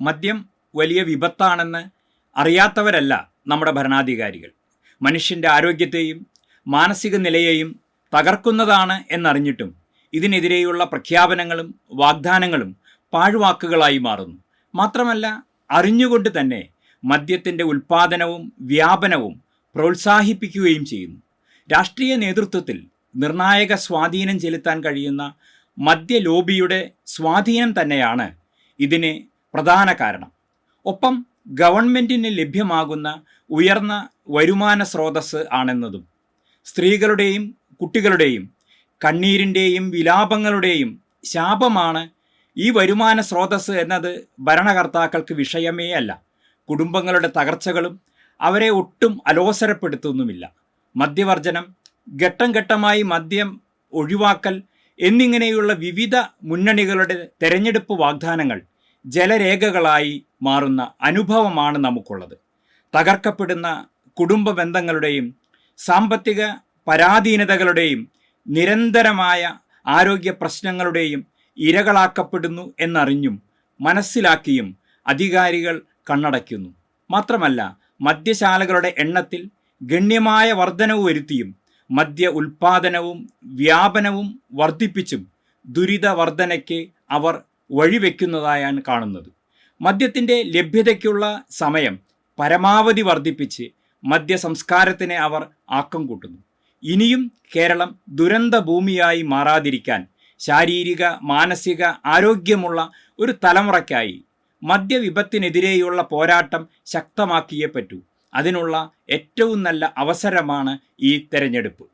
മദ്യം വലിയ വിപത്താണെന്ന് അറിയാത്തവരല്ല നമ്മുടെ ഭരണാധികാരികൾ. മനുഷ്യൻ്റെ ആരോഗ്യത്തെയും മാനസിക നിലയെയും തകർക്കുന്നതാണ് എന്നറിഞ്ഞിട്ടും ഇതിനെതിരെയുള്ള പ്രഖ്യാപനങ്ങളും വാഗ്ദാനങ്ങളും പാഴ്വാക്കുകളായി മാറുന്നു. മാത്രമല്ല, അറിഞ്ഞുകൊണ്ട് തന്നെ മദ്യത്തിൻ്റെ ഉൽപ്പാദനവും വ്യാപനവും പ്രോത്സാഹിപ്പിക്കുകയും ചെയ്യുന്നു. രാഷ്ട്രീയ നേതൃത്വത്തിൽ നിർണായക സ്വാധീനം ചെലുത്താൻ കഴിയുന്ന മദ്യ ലോബിയുടെ സ്വാധീനം തന്നെയാണ് ഇതിന് പ്രധാന കാരണം. ഒപ്പം ഗവൺമെൻറ്റിന് ലഭ്യമാകുന്ന ഉയർന്ന വരുമാന സ്രോതസ്സ് ആണെന്നതും. സ്ത്രീകളുടെയും കുട്ടികളുടെയും കണ്ണീരിൻ്റെയും വിലാപങ്ങളുടെയും ശാപമാണ് ഈ വരുമാന സ്രോതസ്സ് എന്നത് ഭരണകർത്താക്കൾക്ക് വിഷയമേ അല്ല. കുടുംബങ്ങളുടെ തകർച്ചകളും അവരെ ഒട്ടും അലോസരപ്പെടുത്തുന്നുമില്ല. മദ്യവർജനം, ഘട്ടം ഘട്ടമായി മദ്യം ഒഴിവാക്കൽ എന്നിങ്ങനെയുള്ള വിവിധ മുന്നണികളുടെ തെരഞ്ഞെടുപ്പ് വാഗ്ദാനങ്ങൾ ജലരേഖകളായി മാറുന്ന അനുഭവമാണ് നമുക്കുള്ളത്. തകർക്കപ്പെടുന്ന കുടുംബ ബന്ധങ്ങളുടെയും സാമ്പത്തിക പരാധീനതകളുടെയും നിരന്തരമായ ആരോഗ്യ പ്രശ്നങ്ങളുടെയും ഇരകളാക്കപ്പെടുന്നു എന്നറിഞ്ഞും മനസ്സിലാക്കിയും അധികാരികൾ കണ്ണടയ്ക്കുന്നു. മാത്രമല്ല, മദ്യശാലകളുടെ എണ്ണത്തിൽ ഗണ്യമായ വർധനവ് വരുത്തിയും മദ്യ ഉൽപ്പാദനവും വ്യാപനവും വർദ്ധിപ്പിച്ചും ദുരിത വർധനയ്ക്ക് അവർ വഴിവെക്കുന്നതായാണ് കാണുന്നത്. മദ്യത്തിൻ്റെ ലഭ്യതയ്ക്കുള്ള സമയം പരമാവധി വർദ്ധിപ്പിച്ച് മദ്യ സംസ്കാരത്തിന് അവർ ആക്കം കൂട്ടുന്നു. ഇനിയും കേരളം ദുരന്ത ഭൂമിയായി മാറാതിരിക്കാൻ ശാരീരിക മാനസിക ആരോഗ്യമുള്ള ഒരു തലമുറയ്ക്കായി മദ്യവിപത്തിനെതിരെയുള്ള പോരാട്ടം ശക്തമാക്കിയേ പറ്റൂ. അതിനുള്ള ഏറ്റവും നല്ല അവസരമാണ് ഈ തെരഞ്ഞെടുപ്പ്.